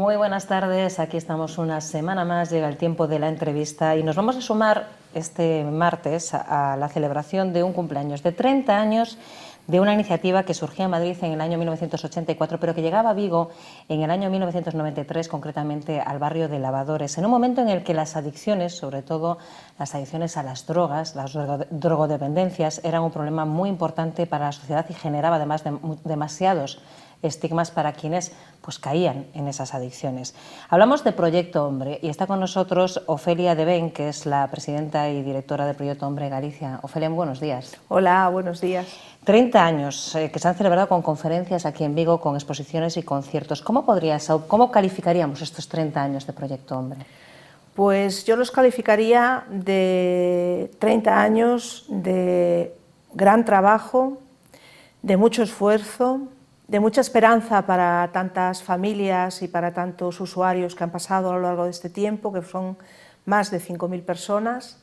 Muy buenas tardes, aquí estamos una semana más, llega el tiempo de la entrevista y nos vamos a sumar este martes a la celebración de un cumpleaños de 30 años de una iniciativa que surgía en Madrid en el año 1984, pero que llegaba a Vigo en el año 1993, concretamente al barrio de Lavadores, en un momento en el que las adicciones, sobre todo las adicciones a las drogas, las drogodependencias, eran un problema muy importante para la sociedad y generaba además demasiados estigmas para quienes pues caían en esas adicciones. Hablamos de Proyecto Hombre y está con nosotros Ofelia de Ben, que es la presidenta y directora de Proyecto Hombre Galicia. Ofelia, buenos días. Hola, buenos días. 30 años que se han celebrado con conferencias aquí en Vigo, con exposiciones y conciertos. ¿Cómo calificaríamos estos 30 años de Proyecto Hombre? Pues yo los calificaría de 30 años de gran trabajo, de mucho esfuerzo, de mucha esperanza para tantas familias y para tantos usuarios que han pasado a lo largo de este tiempo, que son más de 5.000 personas,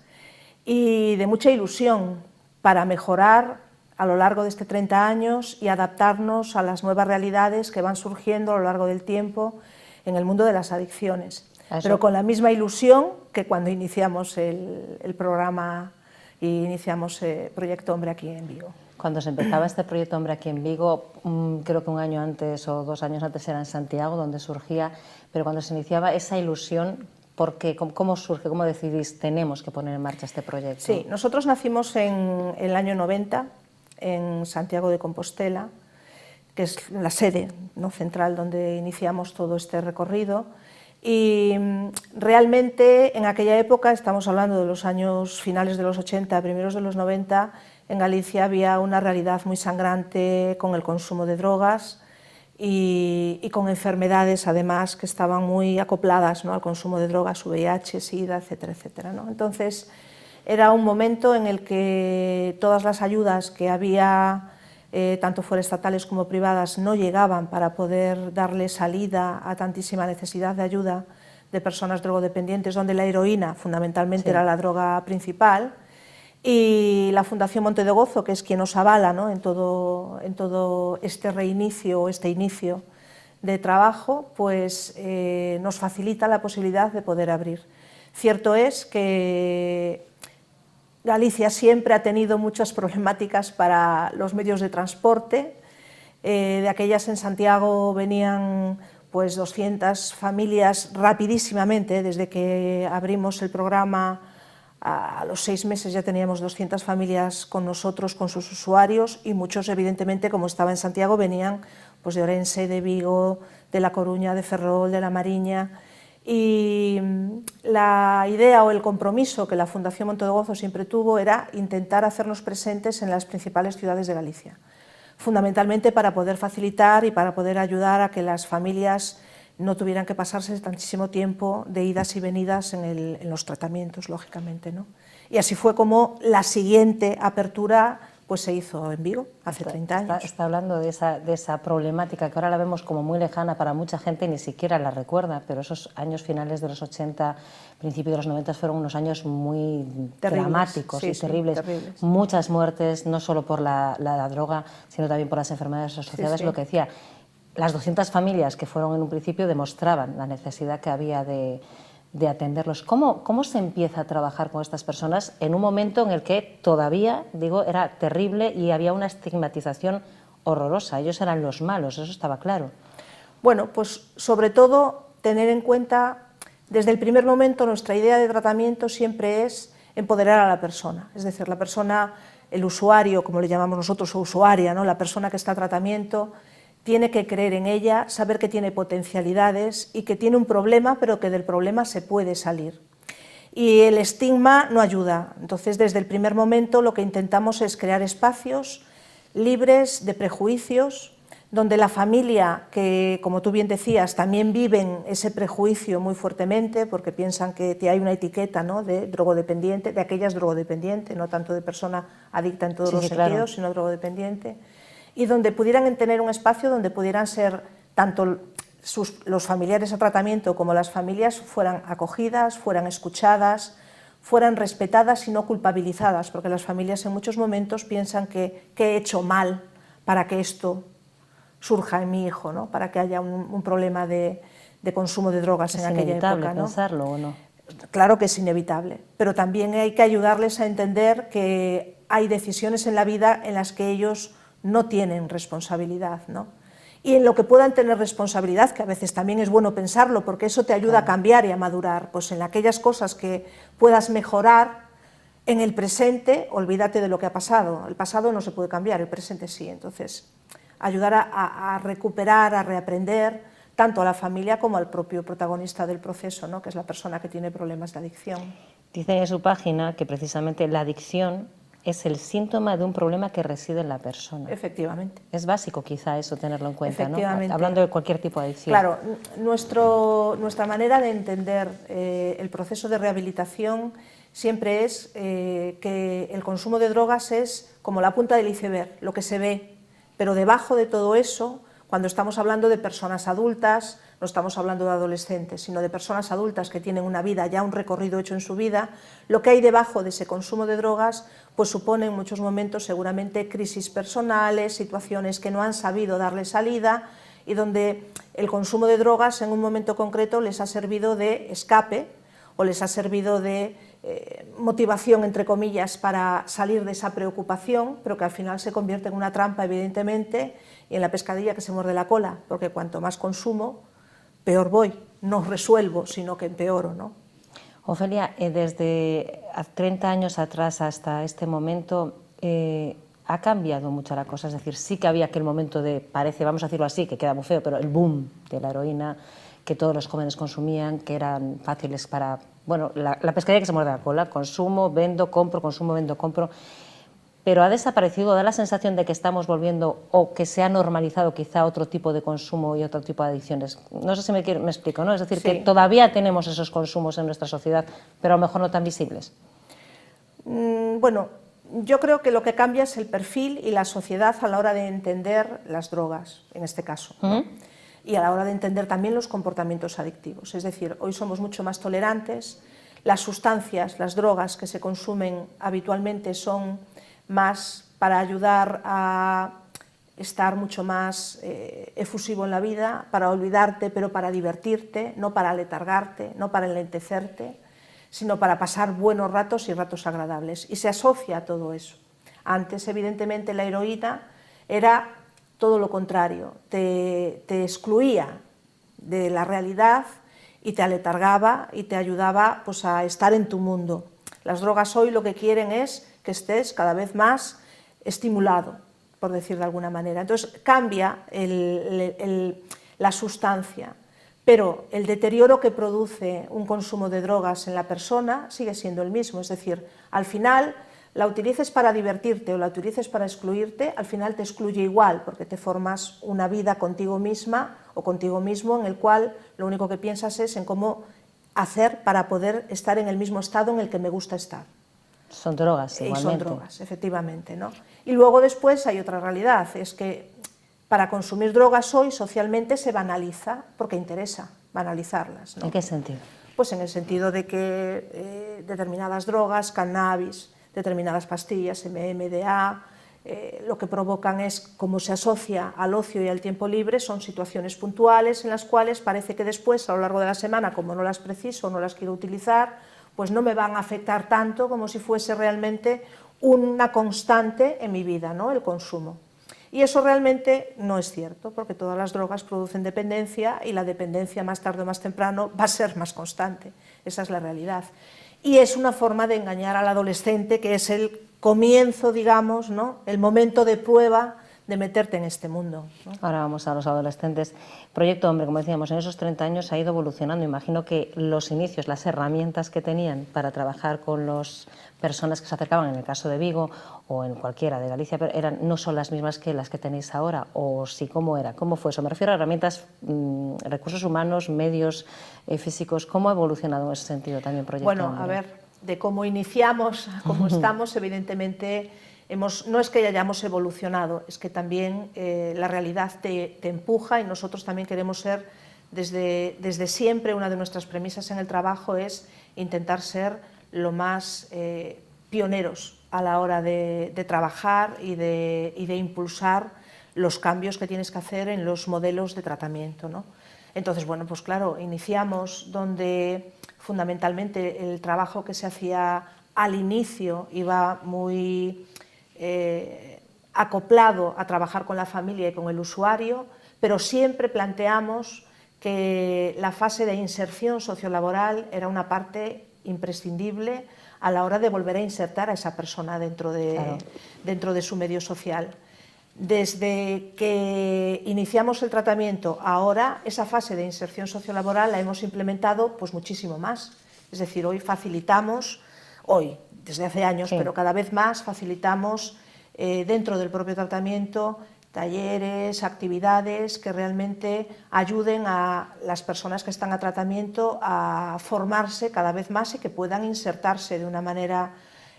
y de mucha ilusión para mejorar a lo largo de este 30 años y adaptarnos a las nuevas realidades que van surgiendo a lo largo del tiempo en el mundo de las adicciones. Pero con la misma ilusión que cuando iniciamos el programa y iniciamos Proyecto Hombre aquí en Vigo. Cuando se empezaba este Proyecto Hombre aquí en Vigo, creo que un año antes o 2 años antes era en Santiago, donde surgía, pero cuando se iniciaba esa ilusión, ¿cómo surge? ¿Cómo decidís tenemos que poner en marcha este proyecto? Sí, nosotros nacimos en el año 90, en Santiago de Compostela, que es la sede, ¿no?, central donde iniciamos todo este recorrido. Y realmente en aquella época, estamos hablando de los años finales de los 80, primeros de los 90, en Galicia había una realidad muy sangrante con el consumo de drogas y con enfermedades además que estaban muy acopladas, ¿no?, al consumo de drogas, VIH, SIDA, etcétera, etcétera, ¿no? Entonces era un momento en el que todas las ayudas que había, tanto fuera estatales como privadas, no llegaban para poder darle salida a tantísima necesidad de ayuda de personas drogodependientes, donde la heroína fundamentalmente era la droga principal. Y la Fundación Monte de Gozo, que es quien nos avala, ¿no?, en todo este reinicio, este inicio de trabajo, pues nos facilita la posibilidad de poder abrir. Cierto es que Galicia siempre ha tenido muchas problemáticas para los medios de transporte. De aquellas en Santiago venían pues 200 familias rapidísimamente, desde que abrimos el programa. A los 6 meses ya teníamos 200 familias con nosotros, con sus usuarios, y muchos, evidentemente, como estaba en Santiago, venían pues de Orense, de Vigo, de La Coruña, de Ferrol, de La Mariña. Y la idea o el compromiso que la Fundación Monte de Gozo siempre tuvo era intentar hacernos presentes en las principales ciudades de Galicia, fundamentalmente para poder facilitar y para poder ayudar a que las familias no tuvieran que pasarse tantísimo tiempo de idas y venidas en los tratamientos, lógicamente, ¿no? Y así fue como la siguiente apertura pues se hizo en Vigo, hace 30 años. Está hablando de esa problemática que ahora la vemos como muy lejana para mucha gente, ni siquiera la recuerda, pero esos años finales de los 80, principios de los 90 fueron unos años muy dramáticos y terribles. Muchas muertes, no solo por la droga, sino también por las enfermedades asociadas, lo que decía. Las 200 familias que fueron en un principio demostraban la necesidad que había de atenderlos. ¿Cómo se empieza a trabajar con estas personas en un momento en el que todavía, digo, era terrible y había una estigmatización horrorosa? Ellos eran los malos, eso estaba claro. Bueno, pues sobre todo tener en cuenta, desde el primer momento nuestra idea de tratamiento siempre es empoderar a la persona, es decir, la persona, el usuario, como le llamamos nosotros, o usuaria, ¿no?, la persona que está en tratamiento, tiene que creer en ella, saber que tiene potencialidades y que tiene un problema, pero que del problema se puede salir. Y el estigma no ayuda. Entonces, desde el primer momento lo que intentamos es crear espacios libres de prejuicios, donde la familia, que como tú bien decías, también viven ese prejuicio muy fuertemente, porque piensan que hay una etiqueta, ¿no?, de drogodependiente, de aquellas drogodependientes, no tanto de persona adicta en todos los sentidos, sino drogodependiente, y donde pudieran tener un espacio donde pudieran ser tanto los familiares a tratamiento como las familias fueran acogidas, fueran escuchadas, fueran respetadas y no culpabilizadas, porque las familias en muchos momentos piensan que he hecho mal para que esto surja en mi hijo, ¿no?, para que haya un problema de de consumo de drogas en aquella época. ¿Es inevitable pensarlo o no? Claro que es inevitable, pero también hay que ayudarles a entender que hay decisiones en la vida en las que ellos no tienen responsabilidad, ¿no? Y en lo que puedan tener responsabilidad, que a veces también es bueno pensarlo, porque eso te ayuda a cambiar y a madurar, pues en aquellas cosas que puedas mejorar en el presente, olvídate de lo que ha pasado. El pasado no se puede cambiar, el presente sí. Entonces, ayudar a recuperar, a reaprender, tanto a la familia como al propio protagonista del proceso, ¿no? Que es la persona que tiene problemas de adicción. Dice en su página que precisamente la adicción es el síntoma de un problema que reside en la persona. Efectivamente. Es básico quizá eso tenerlo en cuenta, ¿no? Efectivamente. Hablando de cualquier tipo de adicción. Claro, nuestra manera de entender el proceso de rehabilitación siempre es que el consumo de drogas es como la punta del iceberg, lo que se ve, pero debajo de todo eso, cuando estamos hablando de personas adultas, no estamos hablando de adolescentes, sino de personas adultas que tienen una vida, ya un recorrido hecho en su vida, lo que hay debajo de ese consumo de drogas pues supone en muchos momentos seguramente crisis personales, situaciones que no han sabido darle salida y donde el consumo de drogas en un momento concreto les ha servido de escape o les ha servido de motivación, entre comillas, para salir de esa preocupación, pero que al final se convierte en una trampa, evidentemente, y en la pescadilla que se muerde la cola, porque cuanto más consumo, peor voy, no resuelvo, sino que empeoro, ¿no? Ofelia, desde 30 años atrás hasta este momento, ha cambiado mucho la cosa, es decir, sí que había aquel momento de, parece, vamos a decirlo así, que queda muy feo, pero el boom de la heroína, que todos los jóvenes consumían, que eran fáciles para, bueno, la pescadilla que se muerde la cola, consumo, vendo, compro, consumo, vendo, compro, pero ha desaparecido, da la sensación de que estamos volviendo o que se ha normalizado quizá otro tipo de consumo y otro tipo de adicciones. No sé si me explico, ¿no? Es decir, Sí. que todavía tenemos esos consumos en nuestra sociedad, pero a lo mejor no tan visibles. Bueno, yo creo que lo que cambia es el perfil y la sociedad a la hora de entender las drogas, en este caso, ¿no? Y a la hora de entender también los comportamientos adictivos. Es decir, hoy somos mucho más tolerantes, las sustancias, las drogas que se consumen habitualmente son más para ayudar a estar mucho más efusivo en la vida, para olvidarte, pero para divertirte, no para letargarte, no para enlentecerte, sino para pasar buenos ratos y ratos agradables. Y se asocia a todo eso. Antes, evidentemente, la heroína era todo lo contrario, te excluía de la realidad y te aletargaba y te ayudaba pues, a estar en tu mundo. Las drogas hoy lo que quieren es que estés cada vez más estimulado, por decir de alguna manera. Entonces cambia la sustancia, pero el deterioro que produce un consumo de drogas en la persona sigue siendo el mismo. Es decir, al final, la utilices para divertirte o la utilices para excluirte, al final te excluye igual, porque te formas una vida contigo misma o contigo mismo en el cual lo único que piensas es en cómo hacer para poder estar en el mismo estado en el que me gusta estar. Son drogas, igualmente. Y son drogas, efectivamente, ¿no? Y luego después hay otra realidad, es que para consumir drogas hoy socialmente se banaliza, porque interesa banalizarlas, ¿no? ¿En qué sentido? Pues en el sentido de que determinadas drogas, cannabis, determinadas pastillas, MDMA, lo que provocan es, como se asocia al ocio y al tiempo libre, son situaciones puntuales en las cuales parece que después, a lo largo de la semana, como no las preciso, no las quiero utilizar, pues no me van a afectar tanto como si fuese realmente una constante en mi vida, ¿no? El consumo. Y eso realmente no es cierto, porque todas las drogas producen dependencia y la dependencia más tarde o más temprano va a ser más constante. Esa es la realidad. Y es una forma de engañar al adolescente, que es el comienzo, digamos, ¿no? El momento de prueba de meterte en este mundo, ¿no? Ahora vamos a los adolescentes. Proyecto Hombre, como decíamos, en esos 30 años ha ido evolucionando. Imagino que los inicios, las herramientas que tenían para trabajar con las personas que se acercaban, en el caso de Vigo o en cualquiera de Galicia, pero no son las mismas que las que tenéis ahora, o sí, ¿cómo era? ¿Cómo fue eso? Me refiero a herramientas, recursos humanos, medios físicos. ¿Cómo ha evolucionado en ese sentido también Proyecto Hombre? Bueno, a ver, de cómo iniciamos a cómo estamos, evidentemente no es que hayamos evolucionado, es que también la realidad te empuja, y nosotros también queremos ser, desde siempre, una de nuestras premisas en el trabajo es intentar ser lo más pioneros a la hora de trabajar y de impulsar los cambios que tienes que hacer en los modelos de tratamiento, ¿no? Entonces, bueno, pues claro, iniciamos donde fundamentalmente el trabajo que se hacía al inicio iba muy acoplado a trabajar con la familia y con el usuario, pero siempre planteamos que la fase de inserción sociolaboral era una parte imprescindible a la hora de volver a insertar a esa persona dentro de su medio social. Desde que iniciamos el tratamiento ahora, esa fase de inserción sociolaboral la hemos implementado pues muchísimo más. Es decir, hoy facilitamos, desde hace años, pero cada vez más facilitamos dentro del propio tratamiento talleres, actividades que realmente ayuden a las personas que están a tratamiento a formarse cada vez más y que puedan insertarse de una manera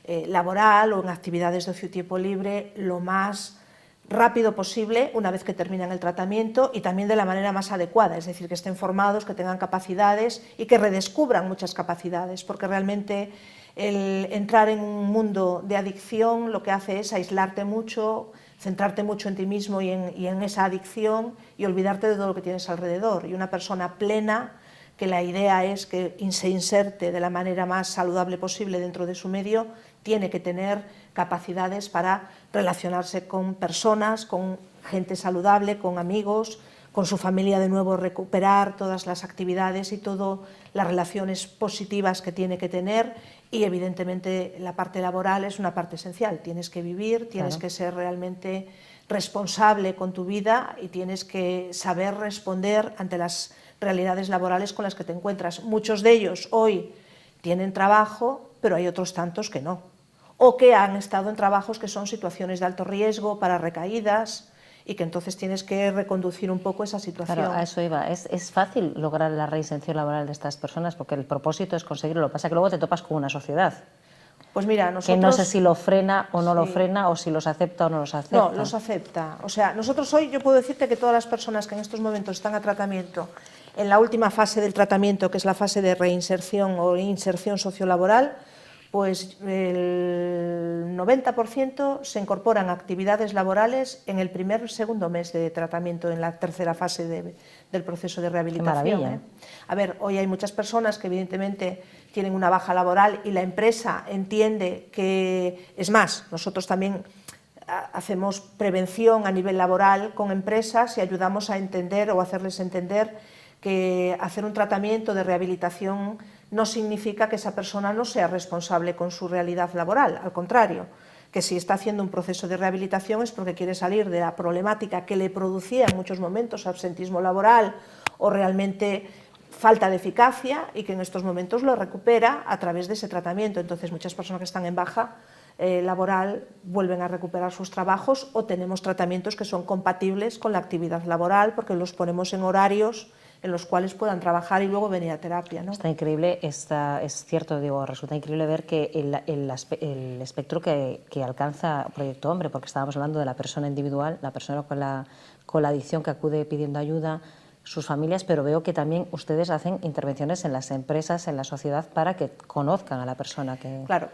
laboral o en actividades de ocio y tiempo libre lo más rápido posible una vez que terminan el tratamiento y también de la manera más adecuada, es decir, que estén formados, que tengan capacidades y que redescubran muchas capacidades, porque realmente el entrar en un mundo de adicción lo que hace es aislarte mucho, centrarte mucho en ti mismo y en esa adicción y olvidarte de todo lo que tienes alrededor. Y una persona plena, que la idea es que se inserte de la manera más saludable posible dentro de su medio, tiene que tener capacidades para relacionarse con personas, con gente saludable, con amigos, con su familia de nuevo, recuperar todas las actividades y todas las relaciones positivas que tiene que tener. Y evidentemente la parte laboral es una parte esencial. Tienes que vivir, tienes que ser realmente responsable con tu vida y tienes que saber responder ante las realidades laborales con las que te encuentras. Muchos de ellos hoy tienen trabajo, pero hay otros tantos que no. O que han estado en trabajos que son situaciones de alto riesgo para recaídas y que entonces tienes que reconducir un poco esa situación. Claro, a eso iba. Es fácil lograr la reinserción laboral de estas personas porque el propósito es conseguirlo. Lo que pasa es que luego te topas con una sociedad pues mira, nosotros, que no sé si lo frena o no lo frena, o si los acepta o no los acepta. No, los acepta. O sea, nosotros hoy, yo puedo decirte que todas las personas que en estos momentos están a tratamiento, en la última fase del tratamiento, que es la fase de reinserción o inserción sociolaboral, pues el 90% se incorporan a actividades laborales en el primer o segundo mes de tratamiento, en la tercera fase del proceso de rehabilitación. Qué maravilla. A ver, hoy hay muchas personas que evidentemente tienen una baja laboral y la empresa entiende que, es más, nosotros también hacemos prevención a nivel laboral con empresas y ayudamos a entender o hacerles entender que hacer un tratamiento de rehabilitación no significa que esa persona no sea responsable con su realidad laboral, al contrario, que si está haciendo un proceso de rehabilitación es porque quiere salir de la problemática que le producía en muchos momentos absentismo laboral o realmente falta de eficacia y que en estos momentos lo recupera a través de ese tratamiento. Entonces muchas personas que están en baja laboral vuelven a recuperar sus trabajos o tenemos tratamientos que son compatibles con la actividad laboral porque los ponemos en horarios en los cuales puedan trabajar y luego venir a terapia, ¿no? Está increíble, es cierto, digo, resulta increíble ver que el espectro que alcanza Proyecto Hombre, porque estábamos hablando de la persona individual, la persona con la adicción que acude pidiendo ayuda, sus familias, pero veo que también ustedes hacen intervenciones en las empresas, en la sociedad, para que conozcan a la persona que... Claro.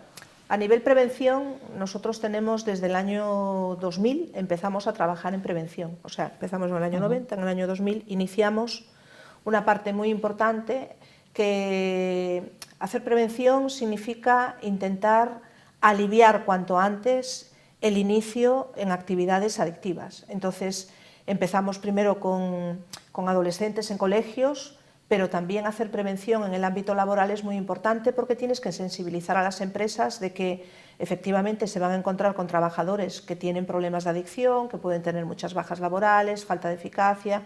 A nivel prevención, nosotros tenemos desde el año 2000, empezamos a trabajar en prevención. O sea, empezamos en el año 90, en el año 2000 iniciamos una parte muy importante, que hacer prevención significa intentar aliviar cuanto antes el inicio en actividades adictivas. Entonces empezamos primero con adolescentes en colegios, pero también hacer prevención en el ámbito laboral es muy importante porque tienes que sensibilizar a las empresas de que efectivamente se van a encontrar con trabajadores que tienen problemas de adicción, que pueden tener muchas bajas laborales, falta de eficacia,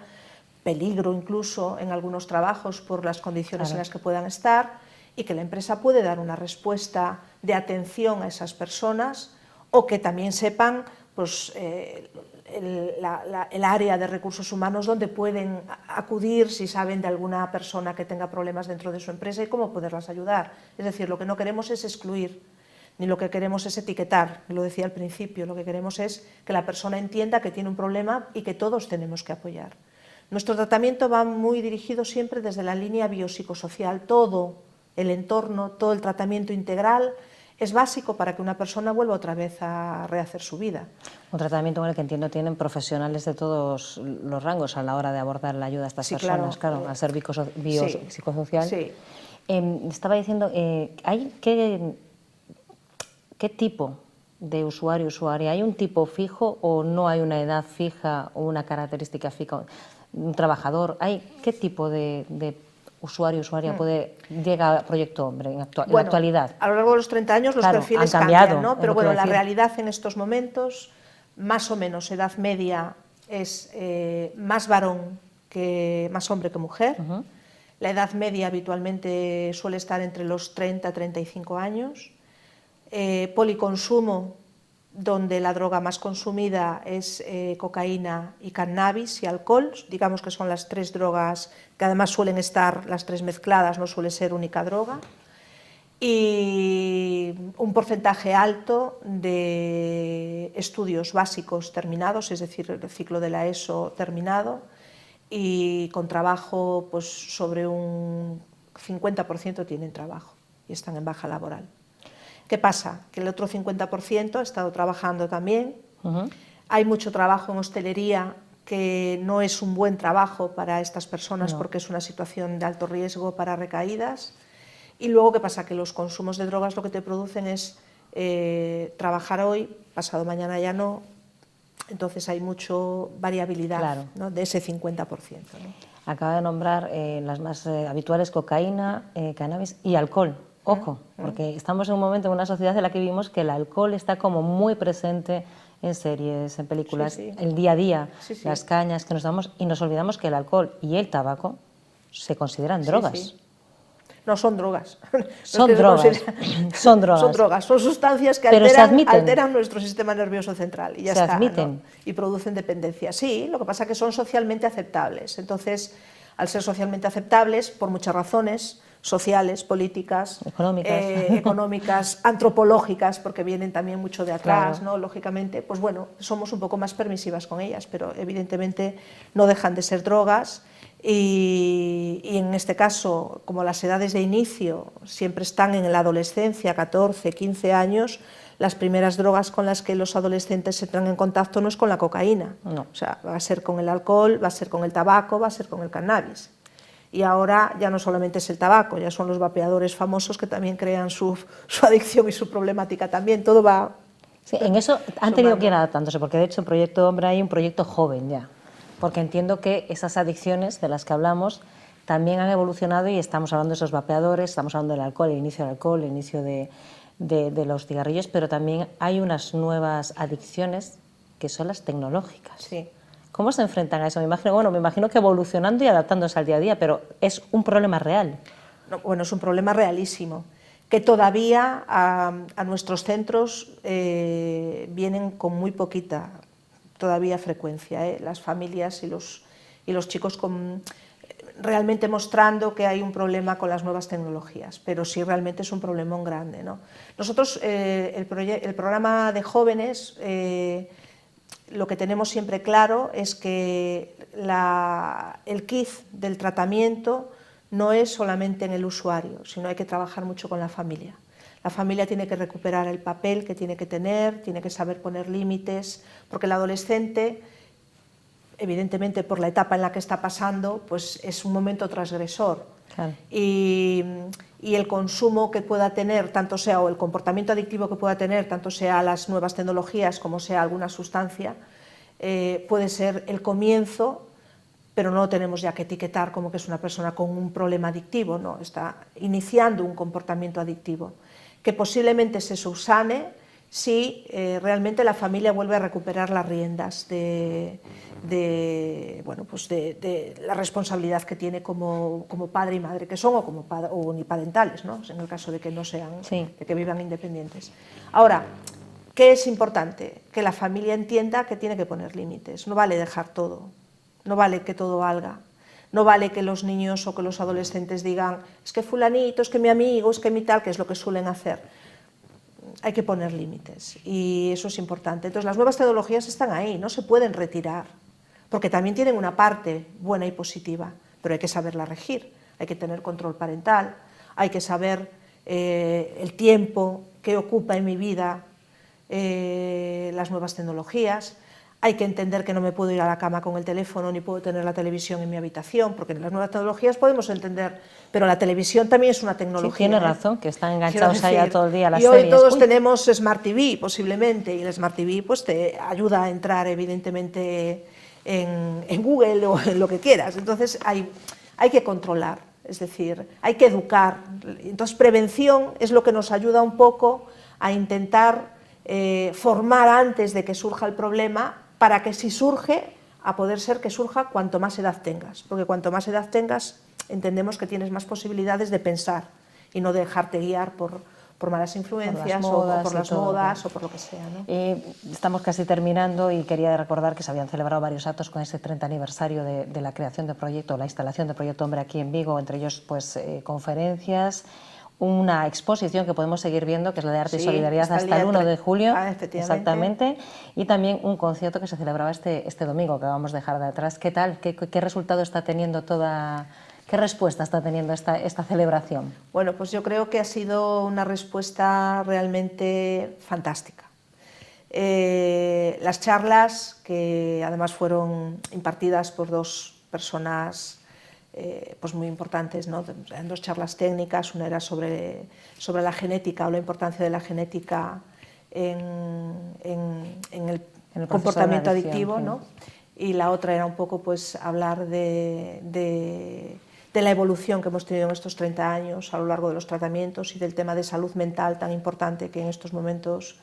peligro incluso en algunos trabajos por las condiciones en las que puedan estar, y que la empresa puede dar una respuesta de atención a esas personas, o que también sepan pues, el área de recursos humanos donde pueden acudir si saben de alguna persona que tenga problemas dentro de su empresa y cómo poderlas ayudar. Es decir, lo que no queremos es excluir, ni lo que queremos es etiquetar, lo decía al principio, lo que queremos es que la persona entienda que tiene un problema y que todos tenemos que apoyar. Nuestro tratamiento va muy dirigido siempre desde la línea biopsicosocial, todo el entorno, todo el tratamiento integral es básico para que una persona vuelva otra vez a rehacer su vida. Un tratamiento en el que entiendo tienen profesionales de todos los rangos a la hora de abordar la ayuda a estas Sí, personas, claro, al ser psicosocial. Sí. Estaba diciendo, ¿qué tipo de usuario, usuaria? ¿Hay un tipo fijo o no hay una edad fija o una característica fija? ¿Un trabajador? ¿Qué tipo de usuario, usuaria llega a Proyecto Hombre en la actualidad? A lo largo de los 30 años los perfiles cambian, ¿no? Pero bueno, la realidad en estos momentos, más o menos, edad media es más varón más hombre que mujer. La edad media habitualmente suele estar entre los 30 y 35 años. Policonsumo, donde la droga más consumida es cocaína y cannabis y alcohol, digamos que son las tres drogas que además suelen estar las tres mezcladas, no suele ser única droga, y un porcentaje alto de estudios básicos terminados, es decir, el ciclo de la ESO terminado, y con trabajo, pues sobre un 50% tienen trabajo y están en baja laboral. ¿Qué pasa? Que el otro 50% ha estado trabajando también. Hay mucho trabajo en hostelería que no es un buen trabajo para estas personas porque es una situación de alto riesgo para recaídas. Y luego, ¿qué pasa? Que los consumos de drogas lo que te producen es trabajar hoy, pasado mañana ya no. Entonces hay mucha variabilidad, ¿no? De ese 50%. ¿no? Acaba de nombrar las más habituales: cocaína, cannabis y alcohol. Ojo, porque estamos en un momento, en una sociedad en la que vivimos que el alcohol está como muy presente en series, en películas, el día a día, las cañas que nos damos, y nos olvidamos que el alcohol y el tabaco se consideran drogas. No son drogas. Son drogas. Son drogas. Son drogas, son sustancias que alteran nuestro sistema nervioso central y ya está, ¿no? Y producen dependencia. Sí, lo que pasa es que son socialmente aceptables. Entonces, al ser socialmente aceptables, por muchas razones, sociales, políticas, económicas, antropológicas, porque vienen también mucho de atrás, ¿no? Lógicamente, pues bueno, somos un poco más permisivas con ellas, pero evidentemente no dejan de ser drogas. Y en este caso, como las edades de inicio siempre están en la adolescencia, 14, 15 años, las primeras drogas con las que los adolescentes se entran en contacto no es con la cocaína, o sea, va a ser con el alcohol, va a ser con el tabaco, va a ser con el cannabis. Y ahora ya no solamente es el tabaco, ya son los vapeadores famosos que también crean su adicción y su problemática también, todo va... Sí, en eso han tenido que ir adaptándose, porque de hecho en Proyecto Hombre hay un proyecto joven ya. Porque entiendo que esas adicciones de las que hablamos también han evolucionado y estamos hablando de esos vapeadores, estamos hablando del alcohol, el inicio del alcohol, el inicio de los cigarrillos, pero también hay unas nuevas adicciones que son las tecnológicas. Sí. ¿Cómo se enfrentan a eso? Me imagino que evolucionando y adaptándose al día a día, pero es un problema real. No, bueno, es un problema realísimo, que todavía a nuestros centros vienen con muy poquita todavía frecuencia, las familias y los chicos realmente mostrando que hay un problema con las nuevas tecnologías, pero sí realmente es un problemón grande, ¿no? Nosotros, el programa de jóvenes, lo que tenemos siempre claro es que el kit del tratamiento no es solamente en el usuario, sino hay que trabajar mucho con la familia. La familia tiene que recuperar el papel que tiene que tener, tiene que saber poner límites, porque el adolescente, evidentemente por la etapa en la que está pasando, pues es un momento transgresor. Claro. Y el consumo que pueda tener, tanto sea, o el comportamiento adictivo que pueda tener, tanto sea las nuevas tecnologías como sea alguna sustancia, puede ser el comienzo, pero no lo tenemos ya que etiquetar como que es una persona con un problema adictivo, no, está iniciando un comportamiento adictivo, que posiblemente se subsane si realmente la familia vuelve a recuperar las riendas de la responsabilidad que tiene como padre y madre que son, o uniparentales, ¿no? En el caso de que no sean, de que vivan independientes. Ahora, ¿qué es importante? Que la familia entienda que tiene que poner límites, no vale dejar todo, no vale que todo valga. No vale que los niños o que los adolescentes digan es que fulanito, es que mi amigo, es que mi tal, que es lo que suelen hacer. Hay que poner límites y eso es importante. Entonces las nuevas tecnologías están ahí, no se pueden retirar, porque también tienen una parte buena y positiva, pero hay que saberla regir, hay que tener control parental, hay que saber el tiempo que ocupa en mi vida las nuevas tecnologías. Hay que entender que no me puedo ir a la cama con el teléfono ni puedo tener la televisión en mi habitación, porque en las nuevas tecnologías podemos entender, pero la televisión también es una tecnología. Sí, tiene razón, que están enganchados allá todo el día a las y series. Hoy todos tenemos Smart TV, posiblemente, y el Smart TV pues, te ayuda a entrar, evidentemente, en Google o en lo que quieras. Entonces hay que controlar, es decir, hay que educar. Entonces prevención es lo que nos ayuda un poco a intentar formar antes de que surja el problema, para que si surge, a poder ser que surja cuanto más edad tengas, porque cuanto más edad tengas, entendemos que tienes más posibilidades de pensar y no de dejarte guiar por malas influencias o por las modas o por lo que sea, ¿no? Estamos casi terminando y quería recordar que se habían celebrado varios actos con ese 30 aniversario de la creación del proyecto, la instalación del Proyecto Hombre aquí en Vigo, entre ellos pues conferencias, una exposición que podemos seguir viendo, que es la de Arte y Solidaridad, hasta el 1 de julio, exactamente, y también un concierto que se celebraba este domingo, que vamos a dejar de atrás. ¿Qué tal? ¿Qué resultado está teniendo qué respuesta está teniendo esta celebración? Bueno, pues yo creo que ha sido una respuesta realmente fantástica. Las charlas, que además fueron impartidas por dos personas pues muy importantes, ¿no? En dos charlas técnicas, una era sobre la genética o la importancia de la genética en el comportamiento adictivo, ¿no? Y la otra era un poco pues hablar de la evolución que hemos tenido en estos 30 años a lo largo de los tratamientos y del tema de salud mental tan importante que en estos momentos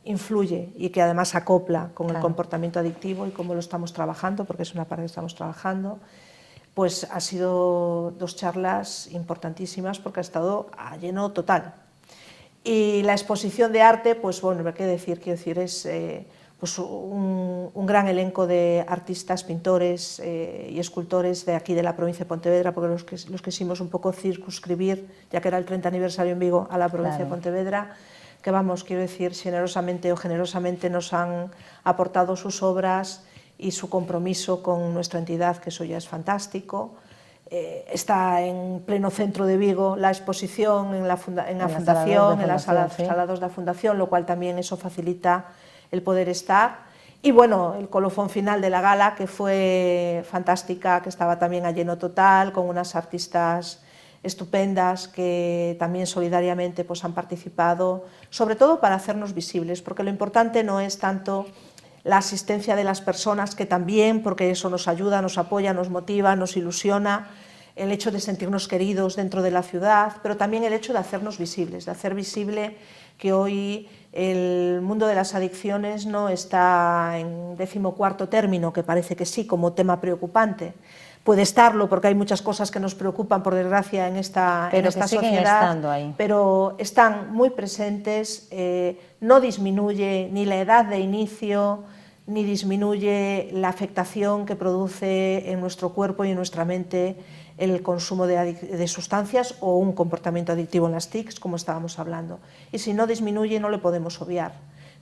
influye y que además acopla con el comportamiento adictivo y cómo lo estamos trabajando, porque es una parte que estamos trabajando. Pues ha sido dos charlas importantísimas porque ha estado a lleno total. Y la exposición de arte, pues bueno, ¿qué decir? Quiero decir, es pues un gran elenco de artistas, pintores y escultores de aquí de la provincia de Pontevedra, porque los quisimos un poco circunscribir, ya que era el 30 aniversario en Vigo, a la provincia de Pontevedra, que vamos, quiero decir, generosamente o generosamente nos han aportado sus obras y su compromiso con nuestra entidad, que eso ya es fantástico. Está en pleno centro de Vigo la exposición en la fundación, en las salas de la fundación, lo cual también eso facilita el poder estar. Y bueno, el colofón final de la gala, que fue fantástica, que estaba también a lleno total, con unas artistas estupendas que también solidariamente pues, han participado, sobre todo para hacernos visibles, porque lo importante no es tanto la asistencia de las personas, que también, porque eso nos ayuda, nos apoya, nos motiva, nos ilusiona, el hecho de sentirnos queridos dentro de la ciudad, pero también el hecho de hacernos visibles, de hacer visible que hoy el mundo de las adicciones no está en 14º término, que parece que sí, como tema preocupante. Puede estarlo porque hay muchas cosas que nos preocupan, por desgracia, en esta sociedad, pero están muy presentes, no disminuye ni la edad de inicio, ni disminuye la afectación que produce en nuestro cuerpo y en nuestra mente el consumo de sustancias o un comportamiento adictivo en las TICs, como estábamos hablando. Y si no disminuye, no le podemos obviar,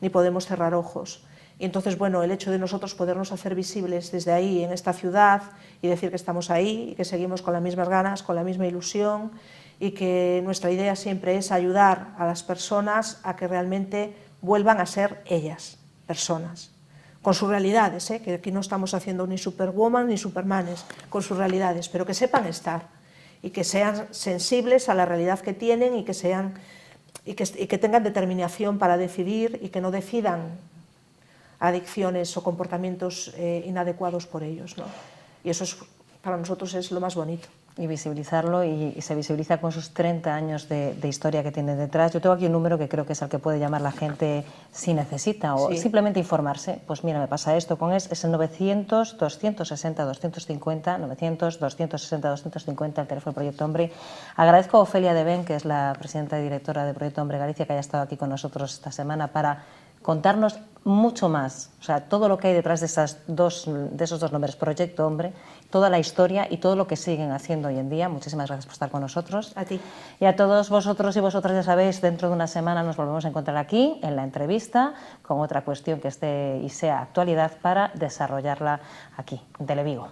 ni podemos cerrar ojos. Y entonces, bueno, el hecho de nosotros podernos hacer visibles desde ahí, en esta ciudad, y decir que estamos ahí, y que seguimos con las mismas ganas, con la misma ilusión, y que nuestra idea siempre es ayudar a las personas a que realmente vuelvan a ser ellas, personas, con sus realidades, que aquí no estamos haciendo ni superwoman ni supermanes, con sus realidades, pero que sepan estar, y que sean sensibles a la realidad que tienen, y que tengan determinación para decidir, y que no decidan adicciones o comportamientos inadecuados por ellos, ¿no? Y eso para nosotros es lo más bonito. Y visibilizarlo, y se visibiliza con sus 30 años de historia que tiene detrás. Yo tengo aquí un número que creo que es el que puede llamar la gente si necesita o simplemente informarse. Pues mira, me pasa esto con es el 900-260-250, 900-260-250, el teléfono Proyecto Hombre. Agradezco a Ofelia de Ben, que es la presidenta y directora de Proyecto Hombre Galicia, que haya estado aquí con nosotros esta semana para contarnos mucho más, o sea, todo lo que hay detrás de esos dos nombres, Proyecto Hombre, toda la historia y todo lo que siguen haciendo hoy en día. Muchísimas gracias por estar con nosotros. A ti. Y a todos vosotros y vosotras, ya sabéis, dentro de una semana nos volvemos a encontrar aquí en la entrevista con otra cuestión que esté y sea actualidad para desarrollarla aquí, en Televigo.